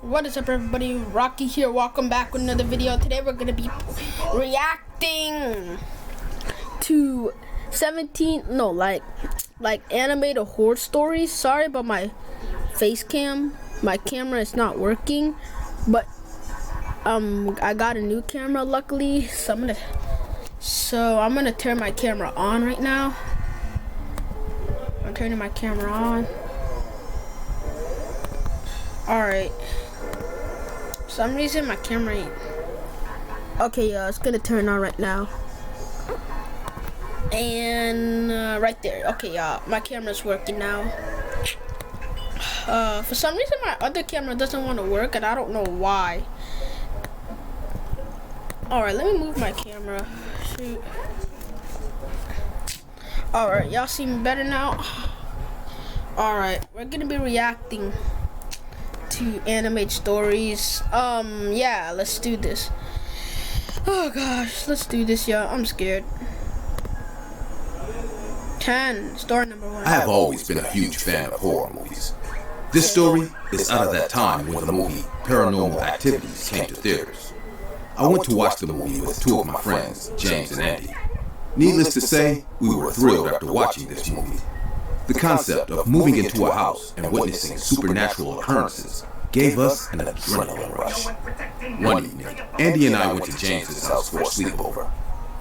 What is up, everybody? Rocky here. Welcome back with another video. Today we're gonna be reacting to animated horror stories. Sorry about my face cam. My camera is not working, but I got a new camera luckily, so I'm gonna turn my camera on right now. I'm turning my camera on. Alright. For some reason my camera ain't. Okay, it's gonna turn on right now. And right there. Okay, my camera's working now. For some reason my other camera doesn't want to work, and I don't know why. Alright, let me move my camera. Shoot. Alright, y'all see me better now? Alright, we're gonna be reacting to animated stories. Yeah, let's do this. Oh gosh, let's do this, y'all. I'm scared. 10, story number 1. I have always been a huge fan of horror movies. This story is out of that time when the movie Paranormal Activities came to theaters. I went to watch the movie with two of my friends, James and Andy. Needless to say, we were thrilled after watching this movie. The concept of moving into a house and witnessing supernatural occurrences gave us an adrenaline rush. One evening, Andy and I went to James's house for a sleepover.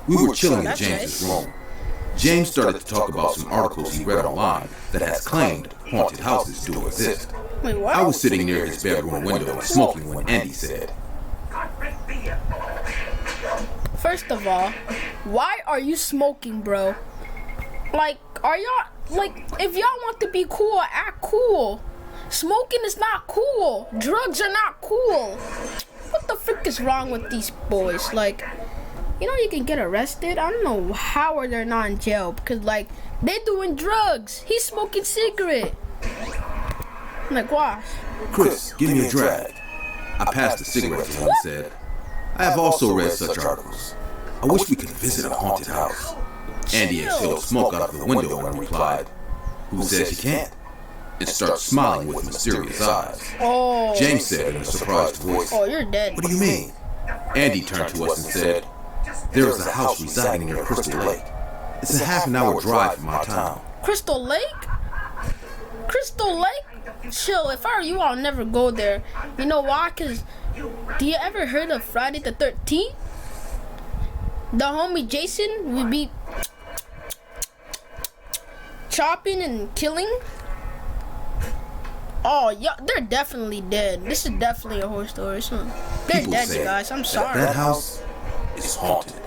We were chilling in James's room. James started to talk about some articles he read online that has claimed haunted houses do exist. Wait, what? I was sitting near his bedroom window and smoking when Andy said, First of all, why are you smoking, bro? Like, are y'all, if y'all want to be cool, act cool. Smoking is not cool. Drugs are not cool. What the frick is wrong with these boys? Like, you know you can get arrested. I don't know how they're not in jail, because they doing drugs. He's smoking cigarette. Like, why? Chris, give me a drag. I passed the cigarette to him and said, I have also read such articles. I wish we could visit a haunted house. Andy exhaled smoke out of the window and replied, Who says you can't? And started smiling with mysterious eyes. Oh. James said in a surprised voice, Oh, you're dead. What do you mean? Andy turned to us and said, There is a house residing near Crystal Lake. It's a half-an-hour drive from our town. Crystal Lake? Crystal Lake? Chill, if I were you, I'll never go there. You know why? Because, do you ever heard of Friday the 13th? The homie Jason would be chopping and killing. Oh, yeah, they're definitely dead. This is definitely a horror story. So they're People dead, say you guys. I'm sorry. That house is haunted.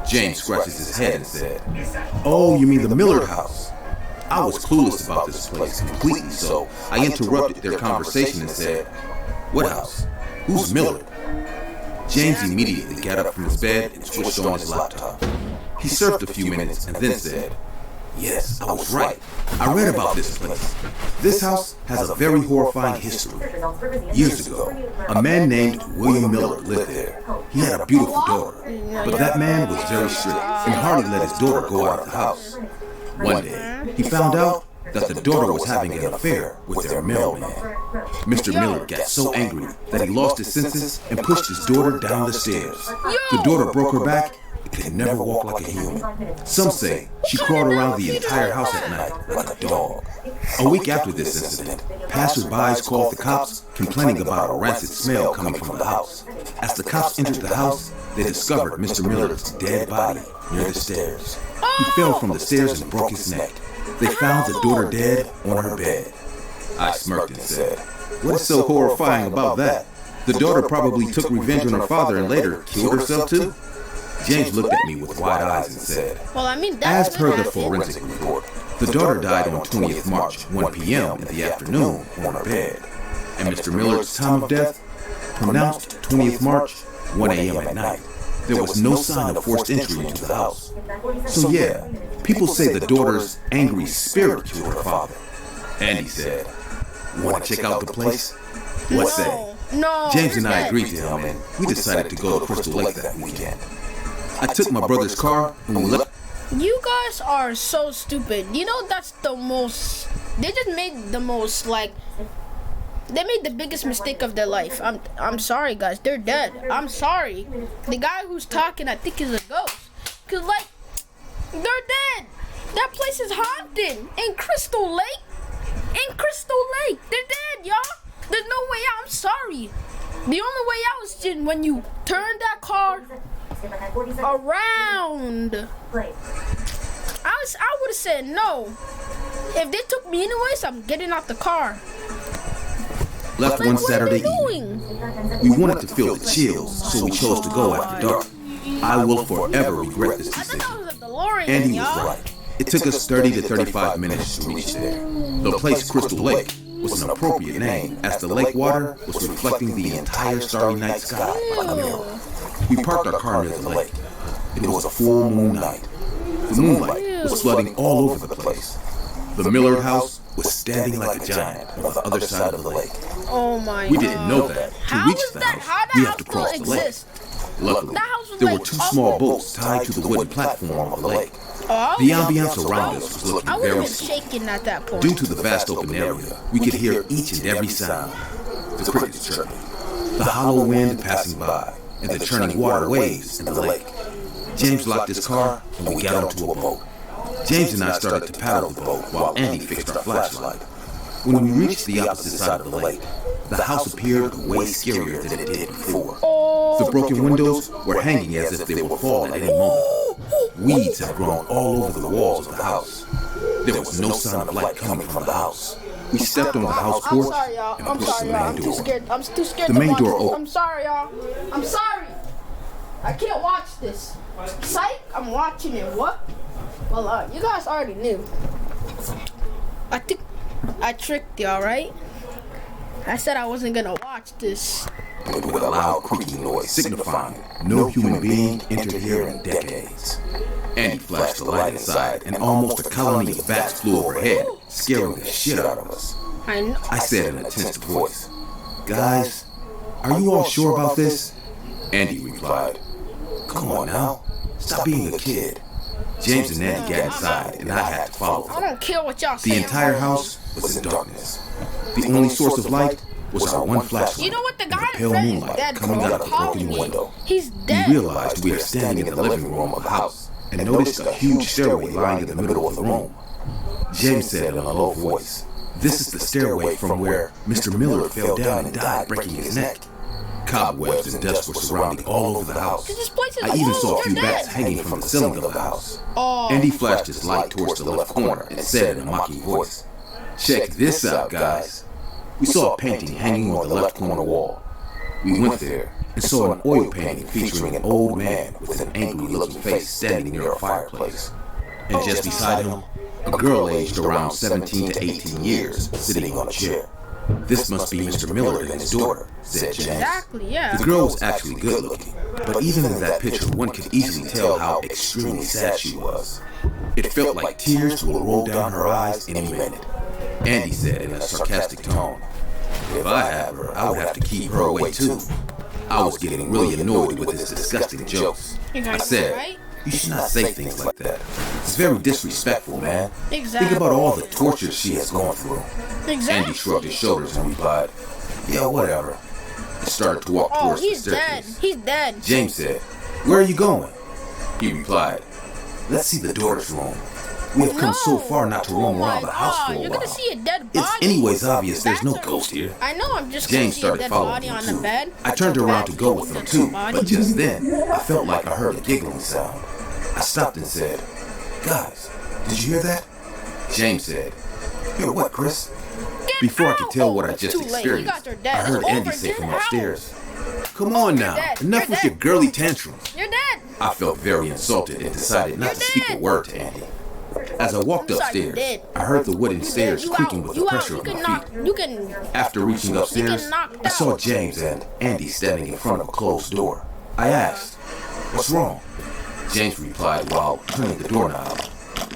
James scratches his head and said, Oh, you mean the Millard house? I was clueless about this place completely, so I interrupted their conversation and said, What house? Who's Millard? James immediately got up from his bed and switched on his laptop. He surfed a few minutes and then said, Yes, I was right. I read about this place. This house has a very horrifying history. Years ago, a man named William Miller lived there. He had a beautiful daughter, but that man was very strict and hardly let his daughter go out of the house. One day, he found out that the daughter was having an affair with their mailman. Mr. Miller got so angry that he lost his senses and pushed his daughter down the stairs. The daughter broke her back and could never walk like a human. Some say she crawled around the entire house at night like a dog. A week after this incident, passersby called the cops complaining about a rancid smell coming from the house. As the cops entered the house, they discovered Mr. Miller's dead body near the stairs. He fell from the stairs and broke his neck. They found the daughter dead on her bed. I smirked and said, What is so horrifying about that? The daughter probably took revenge on her father and later killed herself too? James looked at me with wide eyes and said, Well, I mean, that's As per the forensic report, the daughter died on 20th March, 1 p.m. in the afternoon on her bed. And Mr. Miller's time of death, pronounced 20th March, 1 a.m. at night. There was no sign of forced entry into the house. So yeah, people say the daughter's angry spirit killed her father. Andy said, Want to check out the place? What say? No. James and I agreed to him, and we decided to go to Crystal Lake that weekend. I took my brother's car and we left. You guys are so stupid. You know that's the most. They just made the most They made the biggest mistake of their life. I'm sorry, guys. They're dead. I'm sorry. The guy who's talking, I think, is a ghost. Cause like, they're dead. That place is haunted. In Crystal Lake. In Crystal Lake. They're dead, y'all. There's no way out. I'm sorry. The only way out is just when you turn that car around. I would have said no. If they took me anyways, I'm getting out the car. Left Like, one what are Saturday they evening. doing? We wanted to feel the chills, so we chose to go after dark. I will forever regret this I thought decision. that was a DeLorean, Andy was y'all. right. It took us 30 to 35 minutes to reach there. The place, Crystal Lake, was an appropriate name, as the lake water was reflecting the entire starry night sky like a mirror. We parked our car near the lake. It was a full moon night. The moonlight was flooding all over the place. The Millard house was standing like a giant on the other side of the lake. Oh my god. We didn't know that. To How reach is the that? house, How that we house have to cross still the lake. exist? Luckily, That house was there like were two small boats tied to the wooden platform of the lake. Oh, The ambiance around us was looking I would have very been sweet. shaking at that point. Due to the vast open area, we could hear each and every sound. The crickets chirping, the hollow wind passing by, and the churning water waves in the lake. James locked his car, and we got onto a boat. James and I started to paddle the boat while Andy fixed our flashlight. When we reached the opposite side of the lake, the house appeared way scarier than it did before. The broken windows were hanging as if they would fall at any moment. Weeds had grown all over the walls of the house. There was no sign of light coming from the house. We stepped on the house I'm porch sorry, y'all. and I'm pushed sorry, the y'all. main I'm too door. scared. I'm too scared The to main watch door this. opened. I'm sorry, y'all. I'm sorry. I can't watch this. Psych, I'm watching it. What? Well, you guys already knew. I think I tricked y'all, right? I said I wasn't gonna watch this. But with a loud creaking noise signifying no human being entered here in decades. Andy flashed the light inside, and almost a colony of bats flew overhead, scaring the shit out of us. I know. I said in a tense voice, "Guys, are you all sure about this?" Andy replied, "Come on now, stop being a kid." James and Andy got inside, and I had to follow I them. don't care what y'all say. The entire house was in darkness. The only source of light was our one flashlight. You know what? The guy and the pale in front is moonlight dead, coming bro. out of the Calling broken me. window. He's We dead. realized we are standing in the living room of the house and noticed a huge stairway lying in the middle of the room. James said in a low voice, "This is the stairway from where Mr. Miller fell down and died, breaking his neck." Cobwebs and dust were surrounding all over the house. This place is I even old. saw a few They're bats dead. hanging from the ceiling of the house. Oh. Andy flashed his light towards the left corner and said in a mocking voice, "Check this out, guys." We saw a painting hanging on the left corner wall. We went there and saw an oil painting featuring an old man with an angry-looking face standing near a fireplace. And just beside him, a girl aged around 17 to 18 years sitting on a chair. "This must be Mr. Miller and his daughter," said James. Exactly, yeah. The girl was actually good-looking, but even in that picture, one could easily tell how extremely sad she was. It felt like tears would roll down her eyes any minute. Andy said in a sarcastic tone, "If I have her, I would have to keep her away too." I was getting really annoyed with his disgusting jokes. I said, "You should not say things like that. It's very disrespectful, man. Exactly. Think about all the torture she has gone through." Andy Exactly. shrugged his shoulders and replied, "Yeah, whatever." He started to walk Oh, towards the he's dead. staircase. He's dead. James said, "Where are you going?" He replied, "Let's see the daughter's room. We have come so far not to roam around the house for a You're while. gonna see a dead body. It's anyways obvious there's no That's a- ghost here." I know. I'm just James gonna see a started dead following body him on the too. bed. I turned around to go with him too, Body. but just then, I felt like I heard a giggling sound. I stopped and said, "Guys, did you hear that?" James said, "Hear what, Chris?" Get Before I out! could tell Oh, what I it's just too late. You experienced, guys are dead. I heard It's Andy over. say Get from out. upstairs, "Come on now, dead. enough You're with dead. your girly tantrums." You're dead. I felt very insulted and decided not You're to speak a dead. word to Andy. As I walked I'm sorry, you're upstairs, dead. I heard the wooden stairs You creaking out. with the You out. pressure You of my can feet. knock. You can. After reaching upstairs, knocked I saw out. James and Andy standing in front of a closed door. I asked, "What's wrong?" James replied while turning the doorknob,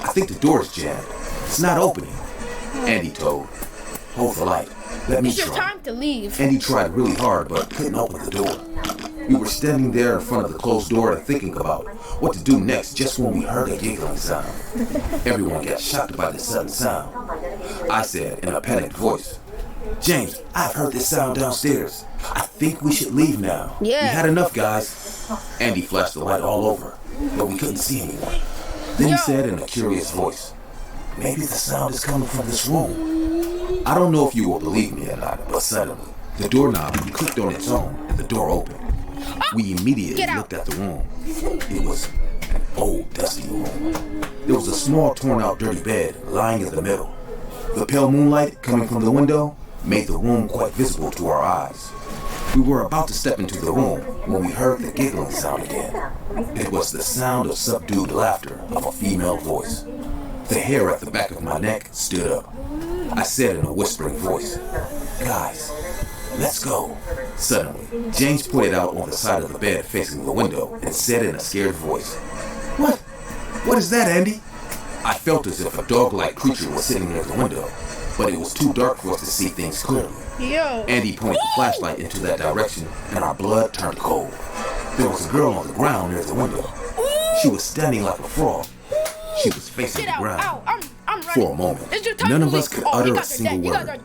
"I think the door's jammed. It's not opening." Andy told, "Hold the light. Let me It's your try." time to leave. Andy tried really hard but couldn't open the door. We were standing there in front of the closed door and thinking about what to do next just when we heard a giggling sound. Everyone got shocked by the sudden sound. I said in a panicked voice, James, I've heard this sound downstairs. I think we should leave now. Yeah. We had enough, guys. Andy flashed the light all over, but we couldn't see anyone. Then he said in a curious voice, maybe the sound is coming from this room. I don't know if you will believe me or not, but suddenly, the doorknob clicked on its own and the door opened. We immediately looked at the room. It was an old, dusty room. There was a small, torn-out, dirty bed lying in the middle. The pale moonlight coming from the window made the room quite visible to our eyes. We were about to step into the room when we heard the giggling sound again. It was the sound of subdued laughter of a female voice. The hair at the back of my neck stood up. I said in a whispering voice, guys, let's go. Suddenly, James pointed out on the side of the bed facing the window and said in a scared voice, What? What is that, Andy? I felt as if a dog-like creature was sitting near the window, but it was too dark for us to see things clearly. Yo. Andy pointed the flashlight into that direction, and our blood turned cold. There was a girl on the ground near the window. She was standing like a frog. She was facing the ground. I'm For a moment, none of us could utter a single word.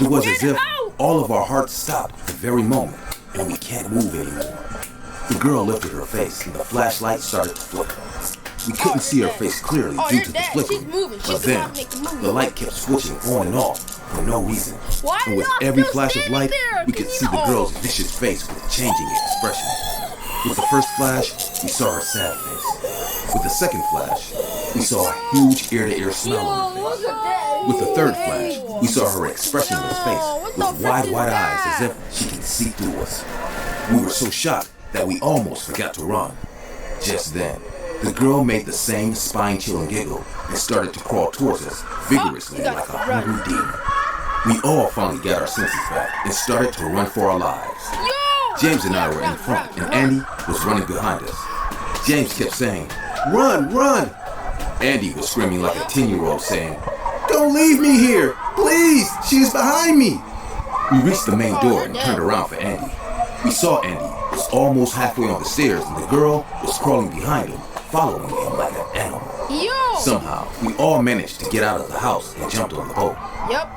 It was as if all of our hearts stopped at the very moment, and we can't move anymore. The girl lifted her face, and the flashlight started to flicker. We couldn't see her face clearly due to the flickering, but then the light kept switching on and off for no reason. And with every flash of light, we could see the girl's vicious face with a changing expression. With the first flash, we saw her sad face. With the second flash, we saw a huge ear-to-ear smile on her face. With the third flash, we saw her expressionless face with wide eyes as if she can see through us. We were so shocked that we almost forgot to run. Just then, the girl made the same spine-chilling giggle and started to crawl towards us vigorously like a hungry demon. We all finally got our senses back and started to run for our lives. James and I were in front, and Andy was running behind us. James kept saying, Run, run! Andy was screaming like a 10-year-old saying, Don't leave me here! Please! She is behind me! We reached the main door and turned around for Andy. We saw Andy was almost halfway on the stairs, and the girl was crawling behind him, following him like an animal. Somehow, we all managed to get out of the house and jumped on the boat.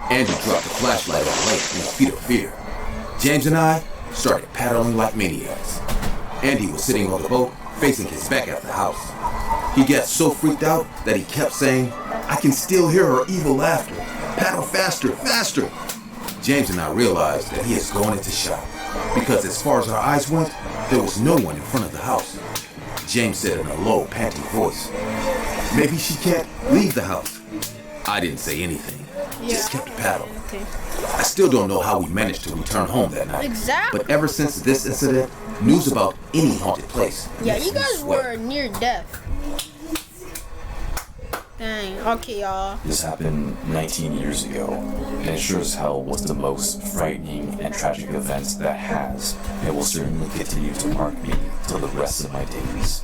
Andy dropped the flashlight on the lake in a feat of fear. James and I started paddling like maniacs. Andy was sitting on the boat, facing his back at the house. He got so freaked out that he kept saying, I can still hear her evil laughter. Paddle faster, faster. James and I realized that he is going into shock, because as far as our eyes went, there was no one in front of the house. James said in a low, panting voice, Maybe she can't leave the house. I didn't say anything, just kept paddling. I still don't know how we managed to return home that night. But ever since this incident, news about any haunted place. Yeah, you guys were near death. Dang, okay, y'all. This happened 19 years ago, and it sure as hell was the most frightening and tragic event that has, and will certainly continue to mark me till the rest of my days.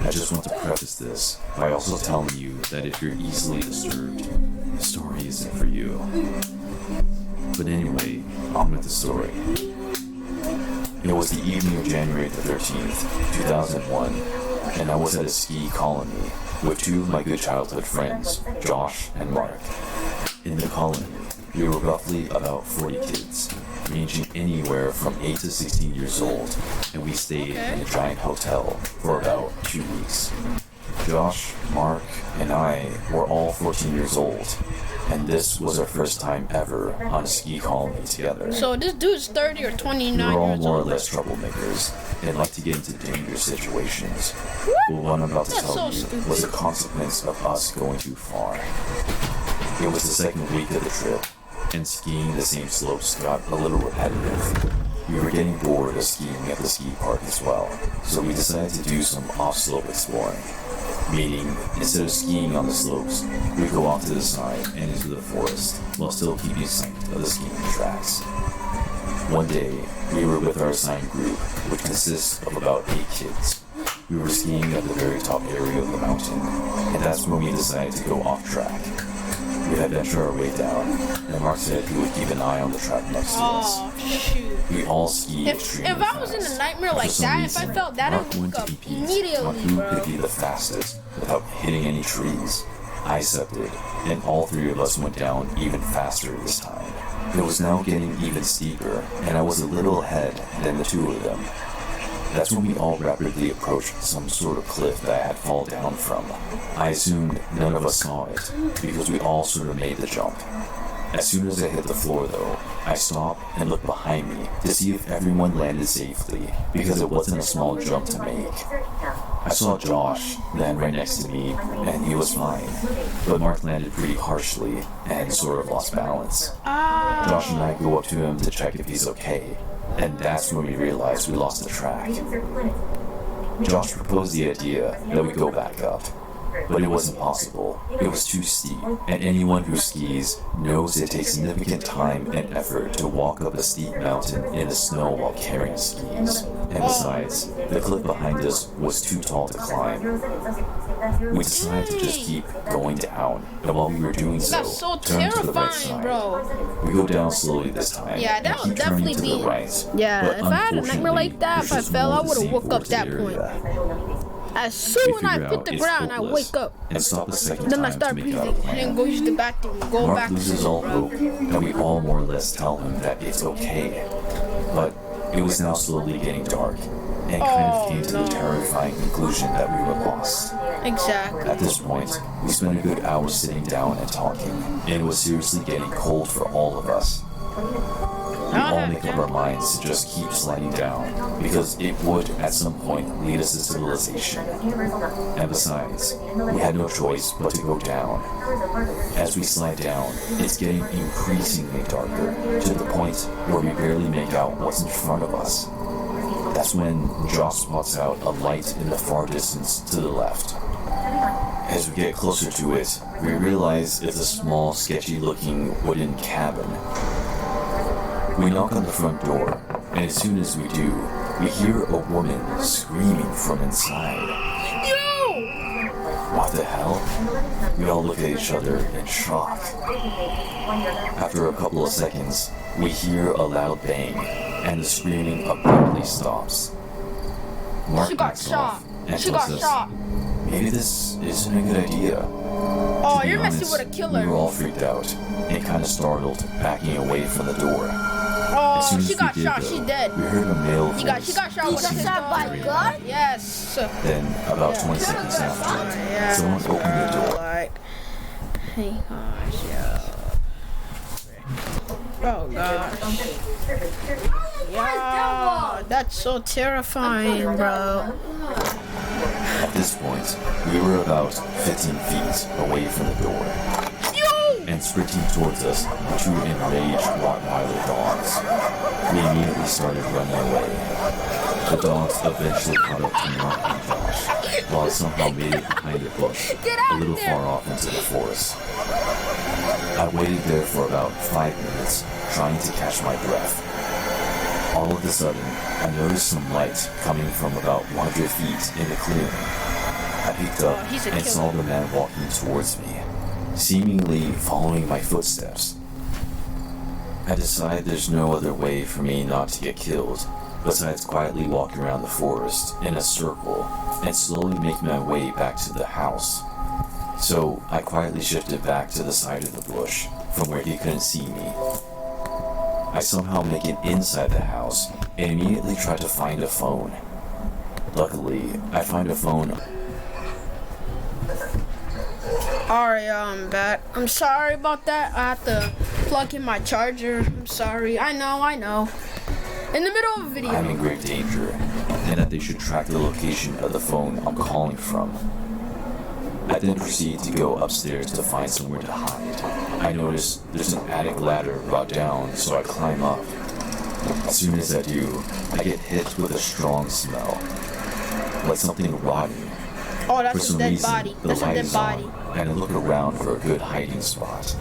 I just want to preface this by also telling you that if you're easily disturbed, the story isn't for you. But anyway, on with the story. It was the evening of January the 13th, 2001, and I was at a ski colony with two of my good childhood friends, Josh and Mark. In the colony, we were roughly about 40 kids, ranging anywhere from 8 to 16 years old, and we stayed in a giant hotel for about 2 weeks. Josh, Mark, and I were all 14 years old, and this was our first time ever on a ski colony together. So this dude's 30 or 29 We were all years more or old. less troublemakers and like to get into dangerous situations. But what I'm about to That's tell so you stupid. was a consequence of us going too far. It was the second week of the trip, and skiing the same slopes got a little repetitive. We were getting bored of skiing at the ski park as well, so we decided to do some off-slope exploring. Meaning, instead of skiing on the slopes, we go off to the side and into the forest, while still keeping sight of the skiing tracks. One day, we were with our assigned group, which consists of about 8 kids. We were skiing at the very top area of the mountain, and that's when we decided to go off track. We had ventured our way down, and Mark said he would keep an eye on the track next to us. Oh, shoot. We all skied If extremely I was in fast. a nightmare For like some that, if reason, I felt that, Mark I'd went wake to up compete on immediately, who bro. could be the fastest without hitting any trees. I accepted, and all three of us went down even faster this time. It was now getting even steeper, and I was a little ahead than the two of them. That's when we all rapidly approached some sort of cliff that I had fallen down from. I assumed none of us saw it, because we all sort of made the jump. As soon as I hit the floor though, I stopped and looked behind me to see if everyone landed safely, because it wasn't a small jump to make. I saw Josh land right next to me, and he was fine, but Mark landed pretty harshly and sort of lost balance. Josh and I go up to him to check if he's okay, and that's when we realized we lost the track. Josh proposed the idea that we go back up, but it wasn't possible. It was too steep, and anyone who skis knows it takes significant time and effort to walk up a steep mountain in the snow while carrying skis. And besides, the cliff behind us was too tall to climb. We decided to just keep going down, and while we were doing so, That's so turn to the right terrifying, side. bro. We go down slowly this time, Yeah, that and would keep turning definitely to the be. right. Yeah, But if I had a nightmare like that, if I unfortunately, fell, I there's would have just woke up more that to the point. area. As soon as I figure hit out the it's ground, I hopeless wake up. and stop a second Then I time start to make breathing, out a and plan. then go use the bathroom, go Mark back to loses sleep, all bro. hope, and we all more or less tell him that it's okay. But it was now slowly getting dark, and kind of came to the terrifying conclusion that we were lost. Exactly. At this point, we spent a good hour sitting down and talking, and it was seriously getting cold for all of us. We all make up our minds to just keep sliding down, because it would, at some point, lead us to civilization. And besides, we had no choice but to go down. As we slide down, it's getting increasingly darker, to the point where we barely make out what's in front of us. That's when Josh spots out a light in the far distance to the left. As we get closer to it, we realize it's a small, sketchy-looking wooden cabin. We knock on the front door, and as soon as we do, we hear a woman screaming from inside. Yo! What the hell? We all look at each other in shock. After a couple of seconds, we hear a loud bang, and the screaming abruptly stops. Mark She got backs shot. off and She tells got us, shot. maybe this isn't a good idea. Oh, To be you're messing honest, with a killer. We were all freaked out and kind of startled, backing away from the door. Oh, As soon she as got we did, shot. though, She dead. we heard a male She voice. got shot with a She shot by pistol. God? Yes. Then, about 20 seconds after, someone opened the door. Like, hey gosh, yo. Oh gosh. Yeah, that's so terrifying, bro. At this point, we were about 15 feet away from the door, and sprinting towards us were two enraged Rottweiler dogs. We immediately started running away. The dogs eventually caught up to Mark and Josh, while I somehow made it behind a bush, a little far off into the forest. I waited there for about 5 minutes, trying to catch my breath. All of a sudden, I noticed some light coming from about 100 feet in the clearing. I picked up he's a and killer. saw the man walking towards me, seemingly following my footsteps. I decided there's no other way for me not to get killed, besides quietly walking around the forest in a circle and slowly making my way back to the house. So I quietly shifted back to the side of the bush, from where he couldn't see me. I somehow make it inside the house and immediately try to find a phone. Luckily, I find a phone. Alright, I'm back. I'm sorry about that. I have to plug in my charger. I'm sorry. I know. In the middle of a video. I'm in great danger, and that they should track the location of the phone I'm calling from. I then proceed to go upstairs to find somewhere to hide. I notice there's an attic ladder brought down, so I climb up. As soon as I do, I get hit with a strong smell, like something rotten. Oh, For that's a some dead reason, body. the That's a light dead is body. on, and I look around for a good hiding spot.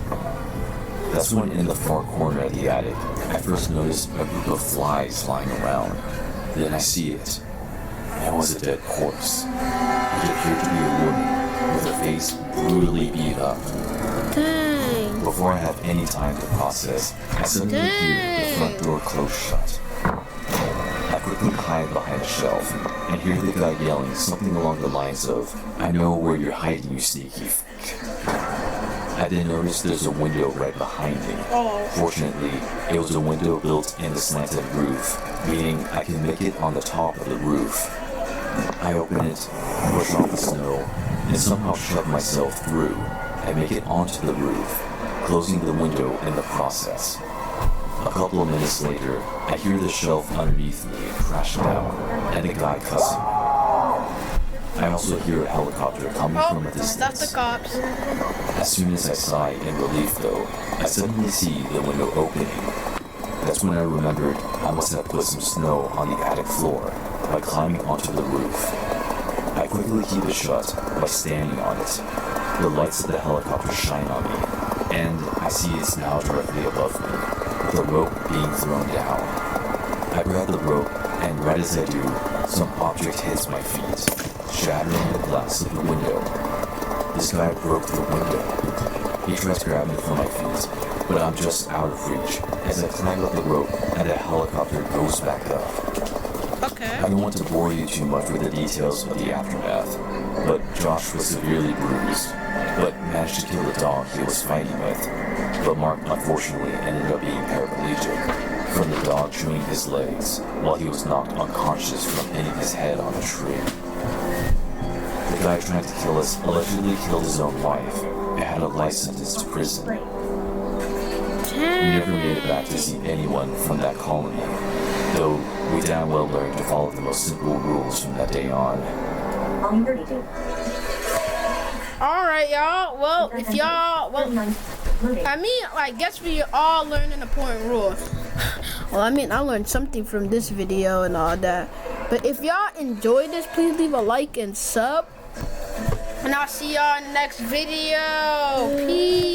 That's when, in the far corner of the attic, I first notice a group of flies flying around. Then I see it. It was a dead corpse. It appeared to be a woman, with her face brutally beat up. Dang. Before I have any time to process, I suddenly hear the front door close shut. I quickly hide behind a shelf and hear the guy yelling something along the lines of, "I know where you're hiding, you sneaky f***." I then noticed there's a window right behind me. Fortunately, it was a window built in the slanted roof, meaning I can make it on the top of the roof. I open it, push off the snow, and somehow shove myself through and make it onto the roof, closing the window in the process. A couple of minutes later, I hear the shelf underneath me crash down and a guy cussing. I also hear a helicopter coming from a distance. That's the cops. As soon as I sigh in relief though, I suddenly see the window opening. That's when I remembered I must have put some snow on the attic floor by climbing onto the roof. I quickly keep it shut by standing on it. The lights of the helicopter shine on me, and I see it's now directly above me, with the rope being thrown down. I grab the rope, and right as I do, some object hits my feet, shattering the glass of the window. This guy broke the window. He tries grabbing from my feet, but I'm just out of reach as I climb up the rope and the helicopter goes back up. Okay. I don't want to bore you too much with the details of the aftermath, but Josh was severely bruised, but managed to kill the dog he was fighting with. But Mark unfortunately ended up being paraplegic from the dog chewing his legs while he was knocked unconscious from hitting his head on a tree. The guy trying to kill us allegedly killed his own wife and had a life sentence to prison. We never made it back to see anyone from that colony, though we damn well learned to follow the most simple rules from that day on. Alright, y'all. Well, if y'all... I mean, I guess we all learned an important rule. Well, I mean, I learned something from this video and all that. But if y'all enjoyed this, please leave a like and sub. And I'll see y'all in the next video. Peace.